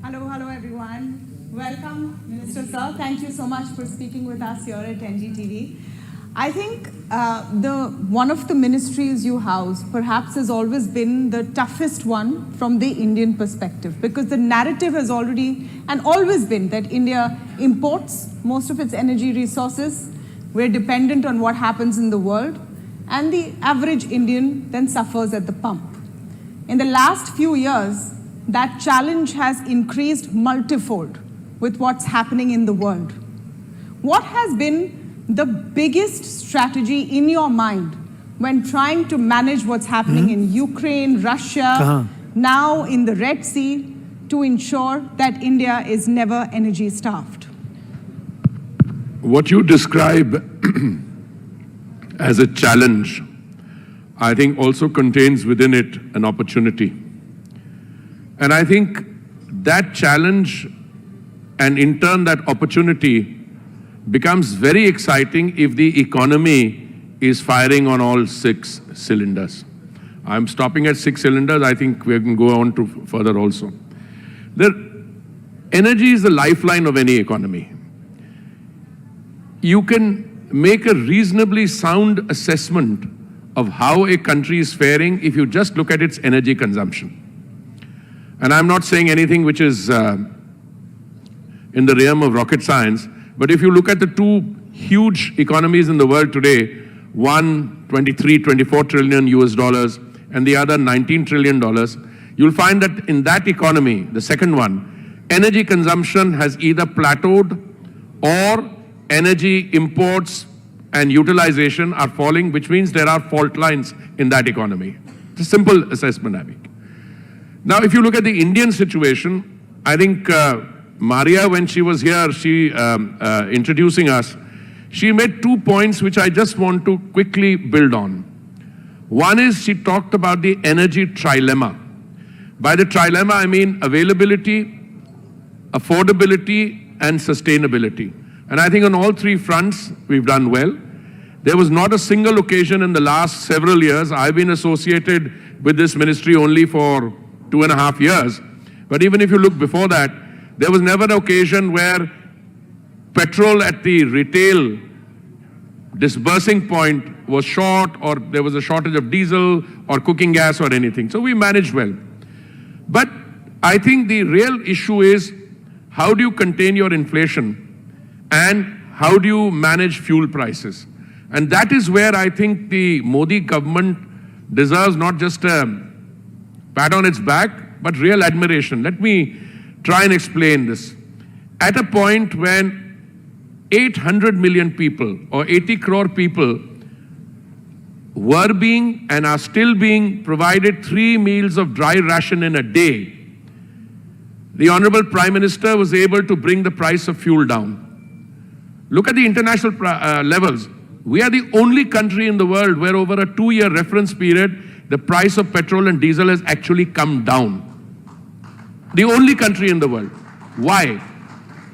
Hello everyone. Welcome, Minister Sir. Thank you so much for speaking with us here at NDTV. I think one of the ministries you house perhaps has always been the toughest one from the Indian perspective, because the narrative has already and always been that India imports most of its energy resources. We're dependent on what happens in the world, and the average Indian then suffers at the pump. In the last few years, that challenge has increased multifold with what's happening in the world. What has been the biggest strategy in your mind when trying to manage what's happening in Ukraine, Russia, now in the Red Sea, to ensure that India is never energy starved? What you describe as a challenge, I think also contains within it an opportunity. And I think that challenge and in turn that opportunity becomes very exciting if the economy is firing on all 6 cylinders. I'm stopping at 6 cylinders. I think we can go on to further also. Energy is the lifeline of any economy. You can make a reasonably sound assessment of how a country is faring if you just look at its energy consumption. And I'm not saying anything which is in the realm of rocket science, but if you look at the 2 huge economies in the world today, one 23, 24 trillion US dollars and the other 19 trillion dollars, you'll find that in that economy, the second one, energy consumption has either plateaued or energy imports and utilization are falling, which means there are fault lines in that economy. It's a simple assessment, I think. Now, if you look at the Indian situation, I think Maria, when she was here, she introducing us, she made 2 points which I just want to quickly build on. One is she talked about the energy trilemma. By the trilemma, I mean availability, affordability, and sustainability. And I think on all 3 fronts, we've done well. There was not a single occasion in the last several years. I've been associated with this ministry only for 2.5 years. But even if you look before that, there was never an occasion where petrol at the retail disbursing point was short, or there was a shortage of diesel or cooking gas or anything. So we managed well. But I think the real issue is, how do you contain your inflation and how do you manage fuel prices? And that is where I think the Modi government deserves not just a pat on its back, but real admiration. Let me try and explain this. At a point when 800 million people or 80 crore people were being and are still being provided 3 meals of dry ration in a day, the Honorable Prime Minister was able to bring the price of fuel down. Look at the international levels. We are the only country in the world where over a 2-year reference period, the price of petrol and diesel has actually come down. The only country in the world. Why?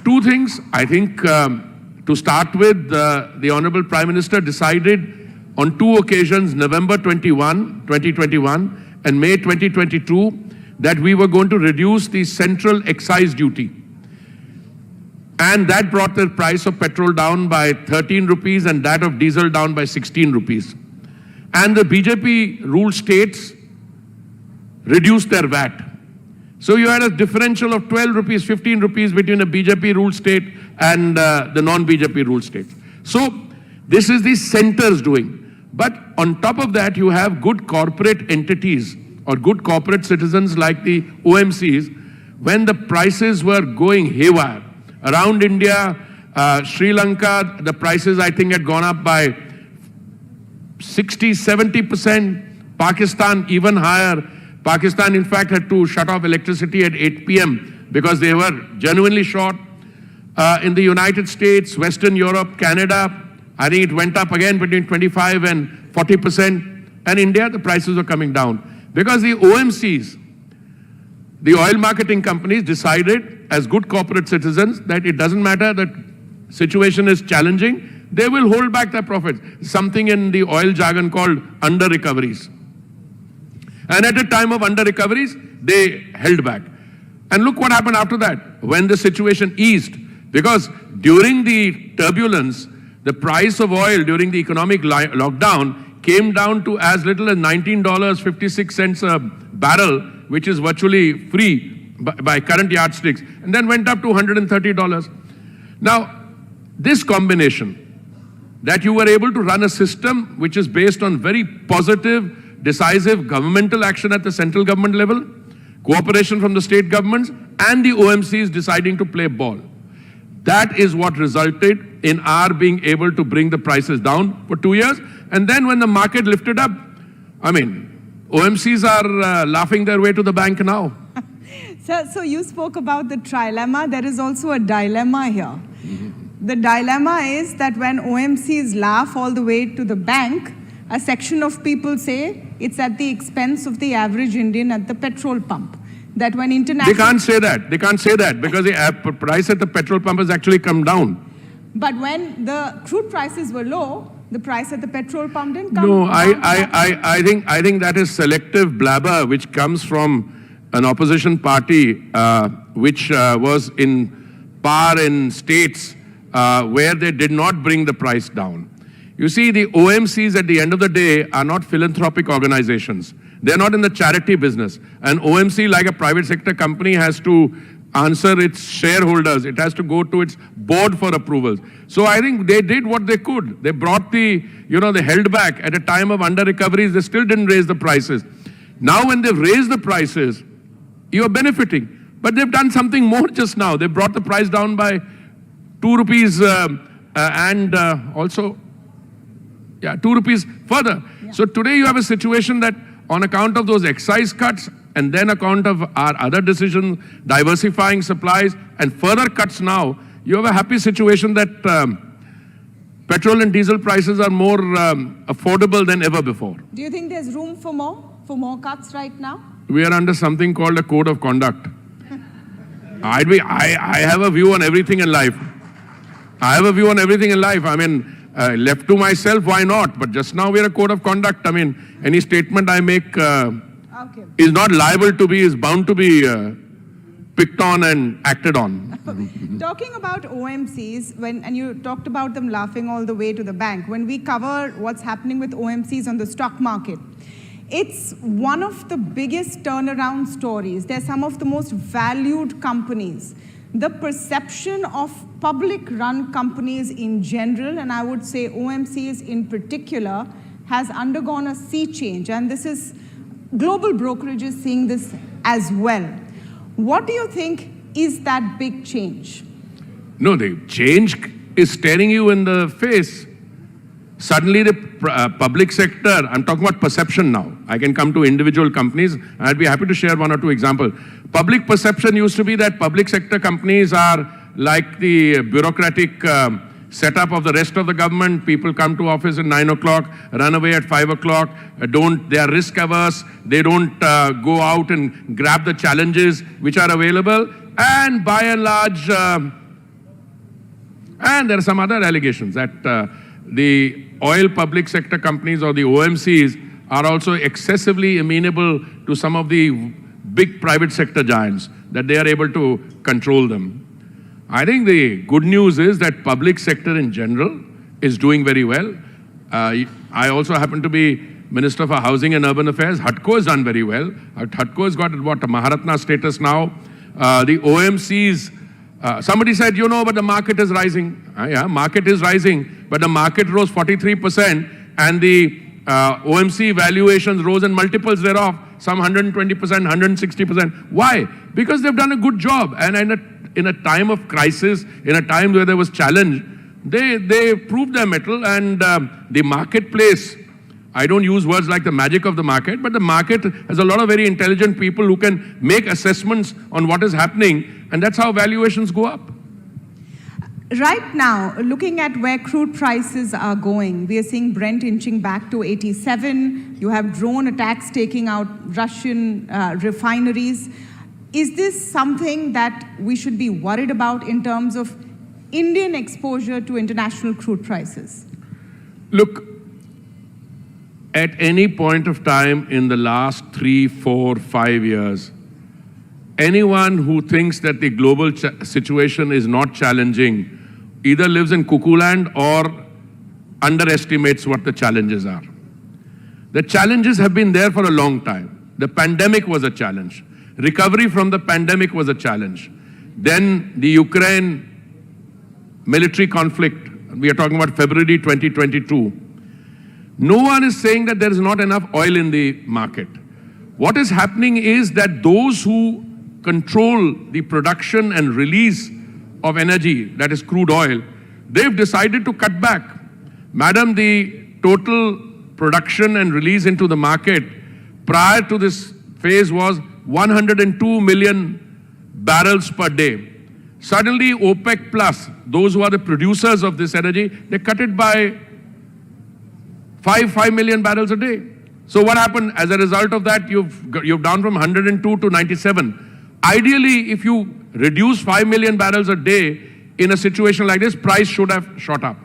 2 things. I think to start with, the Honorable Prime Minister decided on 2 occasions, November 2021 and May 2022, that we were going to reduce the central excise duty. And that brought the price of petrol down by 13 rupees and that of diesel down by 16 rupees. And the BJP ruled states reduced their VAT. So you had a differential of 12 rupees, 15 rupees between a BJP ruled state and the non-BJP ruled state. So this is the center's doing. But on top of that, you have good corporate entities or good corporate citizens like the OMCs. When the prices were going haywire around India, Sri Lanka, the prices I think had gone up by 60–70%, Pakistan even higher. Pakistan in fact had to shut off electricity at 8 p.m. because they were genuinely short. In the United States, Western Europe, Canada, I think it went up again between 25 and 40%. And India, the prices were coming down. Because the OMCs, the oil marketing companies, decided as good corporate citizens that it doesn't matter that situation is challenging, they will hold back their profits. Something in the oil jargon called under-recoveries. And at a time of under-recoveries, they held back. And look what happened after that, when the situation eased. Because during the turbulence, the price of oil during the economic lockdown came down to as little as $19.56 a barrel, which is virtually free by current yardsticks, and then went up to $130. Now, this combination, that you were able to run a system which is based on very positive, decisive governmental action at the central government level, cooperation from the state governments, and the OMCs deciding to play ball. That is what resulted in our being able to bring the prices down for 2 years. And then when the market lifted up, I mean, OMCs are laughing their way to the bank now. So you spoke about the trilemma. There is also a dilemma here. The dilemma is that when OMCs laugh all the way to the bank, a section of people say it's at the expense of the average Indian at the petrol pump. That when international... They can't say that. They can't say that because the price at the petrol pump has actually come down. But when the crude prices were low, the price at the petrol pump didn't come down. No, I think that is selective blabber which comes from an opposition party which was in power in states where they did not bring the price down. You see, the OMCs at the end of the day are not philanthropic organizations. They're not in the charity business. An OMC, like a private sector company, has to answer its shareholders. It has to go to its board for approvals. So I think they did what they could. They brought they held back at a time of under-recoveries. They still didn't raise the prices. Now when they've raised the prices, you're benefiting. But they've done something more just now. They brought the price down by 2 rupees and also, 2 rupees further. Yeah. So today you have a situation that on account of those excise cuts and then account of our other decisions, diversifying supplies and further cuts now, you have a happy situation that petrol and diesel prices are more affordable than ever before. Do you think there's room for more cuts right now? We are under something called a code of conduct. I have a view on everything in life. I mean, left to myself, why not? But just now we're a code of conduct. I mean, any statement I make is not liable to be, is bound to be picked on and acted on. Talking about OMCs, and you talked about them laughing all the way to the bank, when we cover what's happening with OMCs on the stock market, it's one of the biggest turnaround stories. They're some of the most valued companies. The perception of public-run companies in general, and I would say OMCs in particular, has undergone a sea change. And this is, global brokerage is seeing this as well. What do you think is that big change? No, the change is staring you in the face. Suddenly the public sector, I'm talking about perception now. I can come to individual companies. I'd be happy to share 1 or 2 examples. Public perception used to be that public sector companies are like the bureaucratic setup of the rest of the government. People come to office at 9 o'clock, run away at 5 o'clock, they are risk averse, they don't go out and grab the challenges which are available. And by and large, and there are some other allegations that the oil public sector companies or the OMCs are also excessively amenable to some of the big private sector giants, that they are able to control them. I think the good news is that public sector in general is doing very well. I also happen to be Minister for Housing and Urban Affairs. HUDCO has done very well. HUDCO has got what, a Maharatna status now. The OMCs, somebody said, but the market is rising. Yeah, market is rising, but the market rose 43% and the OMC valuations rose in multiples thereof, some 120%, 160%. Why? Because they've done a good job. And in a time of crisis, in a time where there was challenge, they proved their mettle. And the marketplace, I don't use words like the magic of the market, but the market has a lot of very intelligent people who can make assessments on what is happening, and that's how valuations go up. Right now, looking at where crude prices are going, we are seeing Brent inching back to 87. You have drone attacks taking out Russian refineries. Is this something that we should be worried about in terms of Indian exposure to international crude prices? Look, at any point of time in the last 3, 4, 5 years, anyone who thinks that the global situation is not challenging either lives in cuckoo land or underestimates what the challenges are. The challenges have been there for a long time. The pandemic was a challenge. Recovery from the pandemic was a challenge. Then the Ukraine military conflict, we are talking about February 2022. No one is saying that there is not enough oil in the market. What is happening is that those who control the production and release of energy, that is crude oil, they've decided to cut back. Madam, the total production and release into the market prior to this phase was 102 million barrels per day. Suddenly, OPEC Plus, those who are the producers of this energy, they cut it by 5 million barrels a day. So what happened? As a result of that, you've down from 102 to 97. Ideally, if you reduce 5 million barrels a day in a situation like this, price should have shot up.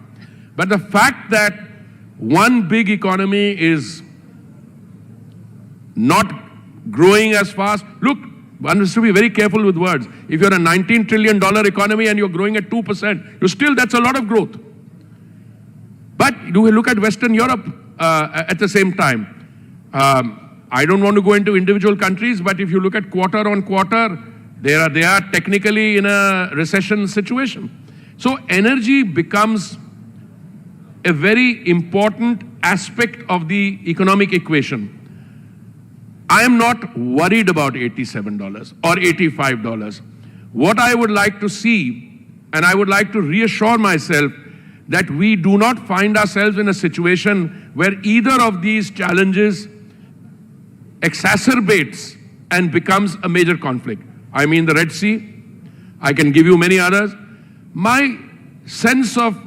But the fact that one big economy is not growing as fast, look, one has to be very careful with words. If you're a $19 trillion economy and you're growing at 2%, that's a lot of growth. But do we look at Western Europe at the same time? I don't want to go into individual countries, but if you look at quarter on quarter, they are technically in a recession situation. So energy becomes a very important aspect of the economic equation. I am not worried about $87 or $85. What I would like to see, and I would like to reassure myself, that we do not find ourselves in a situation where either of these challenges exacerbates and becomes a major conflict. I mean the Red Sea, I can give you many others. My sense of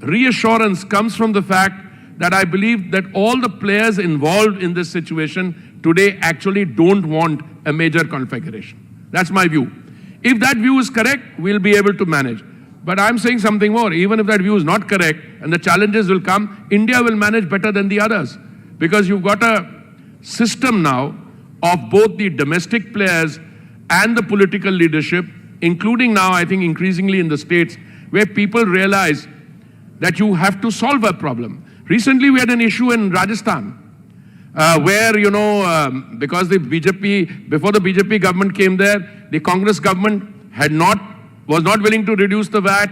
reassurance comes from the fact that I believe that all the players involved in this situation today actually don't want a major conflagration. That's my view. If that view is correct, we'll be able to manage. But I'm saying something more. Even if that view is not correct and the challenges will come, India will manage better than the others. Because you've got a system now of both the domestic players and the political leadership, including now, I think, increasingly in the states, where people realize that you have to solve a problem. Recently, we had an issue in Rajasthan, where, because the BJP, before the BJP government came there, the Congress government was not willing to reduce the VAT.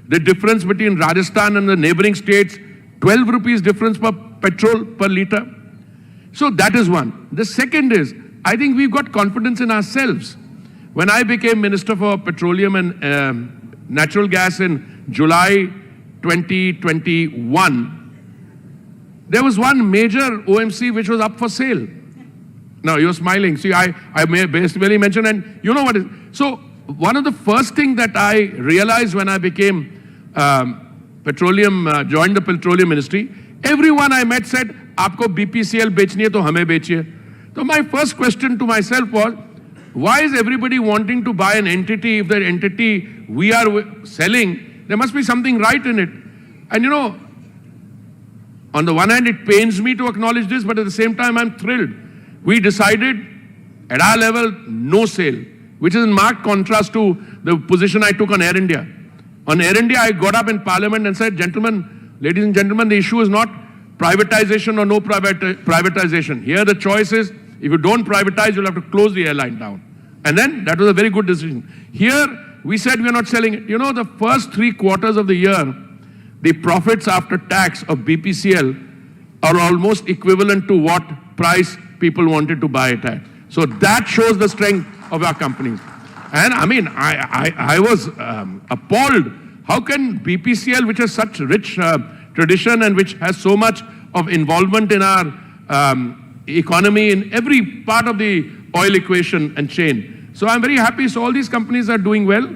The difference between Rajasthan and the neighboring states, 12 rupees difference per petrol per litre. So that is one. The second is, I think we've got confidence in ourselves. When I became Minister for Petroleum and Natural Gas in July 2021, there was one major OMC which was up for sale. Now, you're smiling. See, I may basically mention, and you know what is. So, one of the first things that I realized when I became joined the Petroleum Ministry, everyone I met said, "Aapko BPCL bechni hai, to hame bechiye." So, my first question to myself was, why is everybody wanting to buy an entity if the entity we are selling, there must be something right in it. And on the one hand, it pains me to acknowledge this, but at the same time, I'm thrilled. We decided at our level, no sale, which is in marked contrast to the position I took on Air India. On Air India, I got up in Parliament and said, gentlemen, ladies and gentlemen, the issue is not privatization or no privatization. Here the choice is, if you don't privatize, you'll have to close the airline down. And then that was a very good decision. Here, we said we're not selling it. The first 3 quarters of the year, the profits after tax of BPCL are almost equivalent to what price people wanted to buy it at. So that shows the strength of our companies. And I mean, I was appalled. How can BPCL, which has such rich tradition and which has so much of involvement in our economy in every part of the oil equation and chain. So I'm very happy. So all these companies are doing well.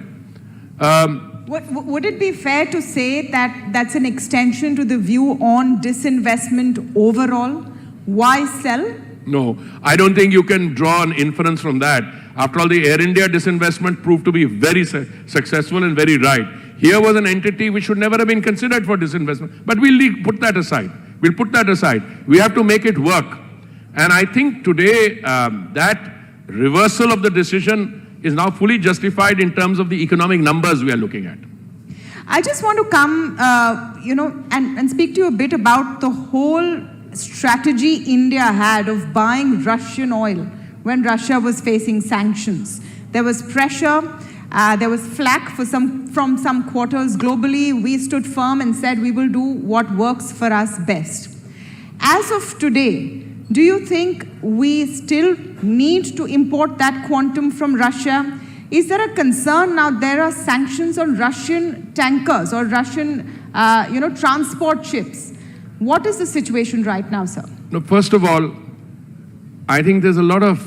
Would it be fair to say that that's an extension to the view on disinvestment overall? Why sell? No, I don't think you can draw an inference from that. After all, the Air India disinvestment proved to be very successful and very right. Here was an entity which should never have been considered for disinvestment. But we'll put that aside. We have to make it work. And I think today that reversal of the decision is now fully justified in terms of the economic numbers we are looking at. I just want to come, and speak to you a bit about the whole strategy India had of buying Russian oil when Russia was facing sanctions. There was pressure, there was flack from some quarters globally. We stood firm and said we will do what works for us best. As of today, do you think we still need to import that quantum from Russia? Is there a concern now there are sanctions on Russian tankers or Russian, transport ships? What is the situation right now, sir? No, first of all, I think there's a lot of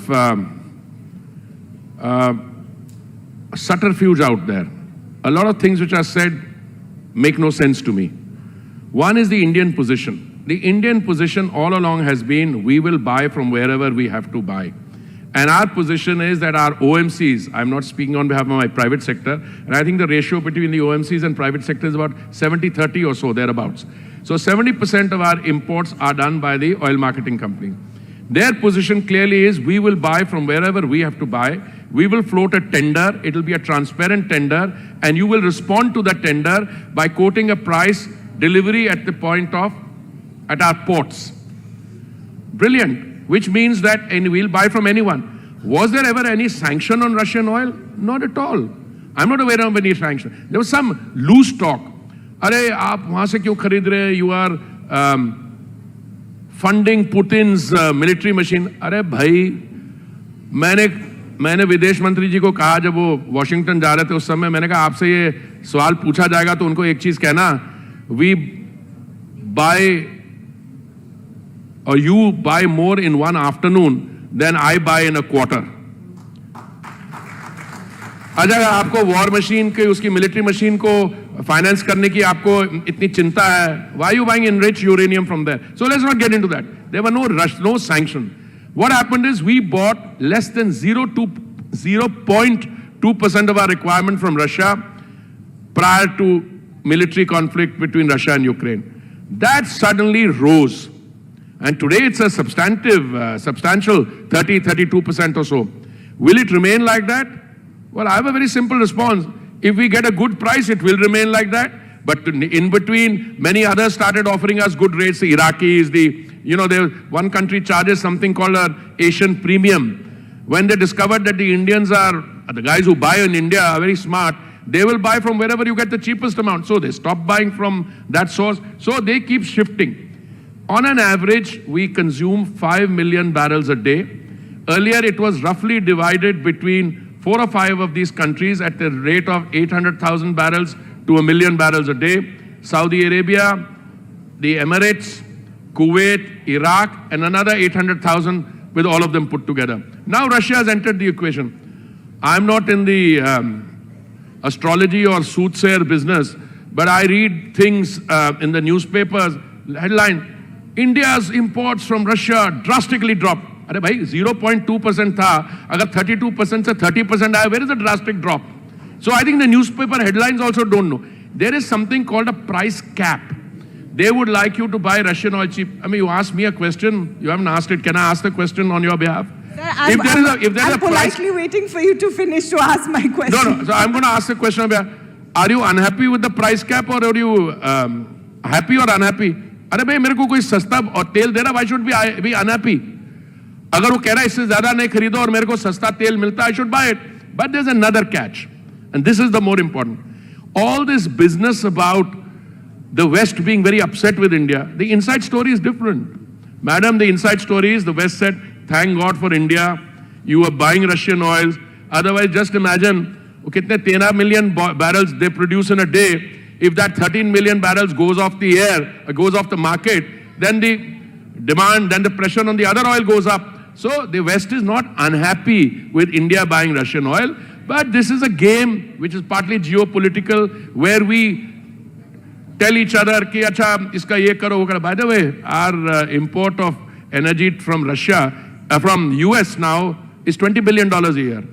subterfuge out there. A lot of things which are said make no sense to me. One is the Indian position. The Indian position all along has been we will buy from wherever we have to buy. And our position is that our OMCs, I'm not speaking on behalf of my private sector, and I think the ratio between the OMCs and private sector is about 70-30 or so, thereabouts. So 70% of our imports are done by the oil marketing company. Their position clearly is we will buy from wherever we have to buy. We will float a tender. It will be a transparent tender, and you will respond to the tender by quoting a price delivery at our ports. Brilliant. Which means that we'll buy from anyone. Was there ever any sanction on Russian oil? Not at all. I'm not aware of any sanction. There was some loose talk. Arey, aap wahan se kyun kharid rahe? You are funding Putin's military machine. Arey bhai, मैंने विदेश मंत्री जी को कहा जब वो Washington जा रहे थे उस समय मैंने कहा आपसे ये सवाल पूछा जाएगा तो उनको एक चीज कहना, we buy or you buy more in one afternoon than I buy in a quarter. अगर आपको वॉर मशीन के उसकी मिलिट्री मशीन को फाइनेंस करने की आपको इतनी चिंता है, why are you buying enriched uranium from there? So let's not get into that. There were no sanction. What happened is we bought less than 0.2% of our requirement from Russia prior to military conflict between Russia and Ukraine. That suddenly rose. And today it's a substantial 30-32% or so. Will it remain like that? Well, I have a very simple response. If we get a good price, it will remain like that. But in between, many others started offering us good rates. The Iraqis, one country charges something called an Asian premium. When they discovered that the Indians are, the guys who buy in India are very smart, they will buy from wherever you get the cheapest amount. So they stop buying from that source. So they keep shifting. On an average, we consume 5 million barrels a day. Earlier, it was roughly divided between 4 or 5 of these countries at the rate of 800,000 barrels to 1 million barrels a day. Saudi Arabia, the Emirates, Kuwait, Iraq, and another 800,000 with all of them put together. Now Russia has entered the equation. I'm not in the astrology or soothsayer business, but I read things in the newspapers, headline, India's imports from Russia drastically dropped. अरे भाई 0.2% था, अगर 32% से 30% आया, where is the drastic drop? So I think the newspaper headlines also don't know. There is something called a price cap. They would like you to buy Russian oil cheap. I mean, you asked me a question, you haven't asked it. Can I ask the question on your behalf? Sir, I'm politely waiting for you to finish to ask my question. No, so I'm going to ask the question on behalf. Are you unhappy with the price cap or are you happy or unhappy? अरे भाई मेरे को कोई सस्ता और तेल दे रहा, why should be unhappy? अगर वो कह रहा है इससे ज्यादा नहीं खरीदो और मेरे को सस्ता तेल मिलता, I should buy it. But there's another catch, and this is the more important. All this business about the West being very upset with India, the inside story is different. Madam, the inside story is the West said, thank God for India, you are buying Russian oils. Otherwise, just imagine, kitne 13 million barrels they produce in a day. If that 13 million barrels goes off the air, goes off the market, then the demand, then the pressure on the other oil goes up. So the West is not unhappy with India buying Russian oil, but this is a game which is partly geopolitical, where we tell each other ki acha iska ye karo wo karo. By the way, our import of energy from Russia, from US now is $20 billion a year.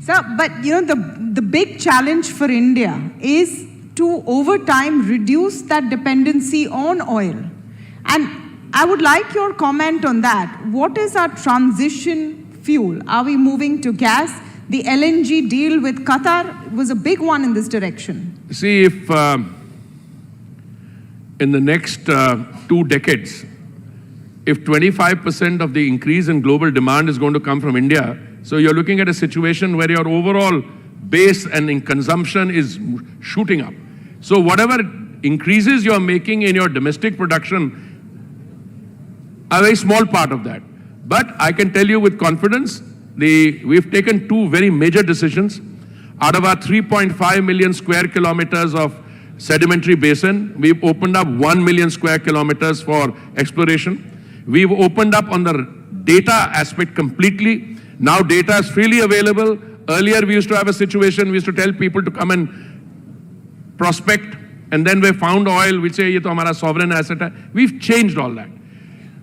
Sir, but the big challenge for India is to over time reduce that dependency on oil. And I would like your comment on that. What is our transition fuel? Are we moving to gas? The LNG deal with Qatar was a big one in this direction. See, if in the next 2 decades, if 25% of the increase in global demand is going to come from India, so you're looking at a situation where your overall base and in consumption is shooting up. So whatever increases you're making in your domestic production, a very small part of that. But I can tell you with confidence, we've taken 2 very major decisions. Out of our 3.5 million square kilometers of sedimentary basin, we've opened up 1 million square kilometers for exploration. We've opened up on the data aspect completely. Now data is freely available. Earlier we used to have a situation, we used to tell people to come and prospect, and then we found oil, we say, ye to hamara sovereign asset hai. We've changed all that.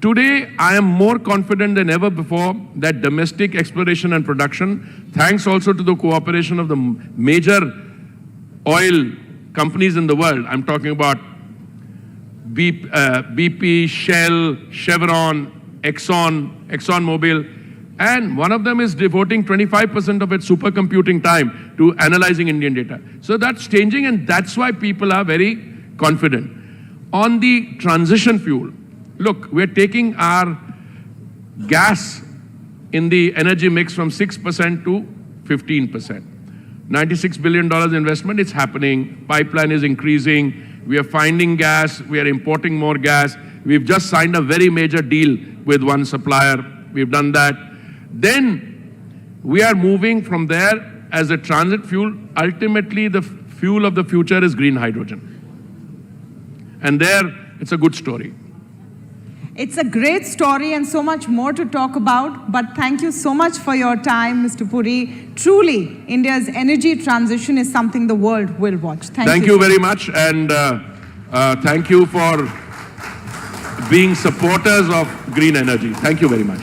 Today, I am more confident than ever before that domestic exploration and production, thanks also to the cooperation of the major oil companies in the world. I'm talking about BP, Shell, Chevron, ExxonMobil, and one of them is devoting 25% of its supercomputing time to analyzing Indian data. So that's changing, and that's why people are very confident. On the transition fuel, look, we're taking our gas in the energy mix from 6% to 15%. $96 billion investment, it's happening. Pipeline is increasing. We are finding gas. We are importing more gas. We've just signed a very major deal with one supplier. We've done that. Then we are moving from there as a transit fuel. Ultimately, the fuel of the future is green hydrogen. And there, it's a good story. It's a great story and so much more to talk about, but thank you so much for your time, Mr. Puri. Truly, India's energy transition is something the world will watch. Thank you very much, and thank you for being supporters of green energy. Thank you very much.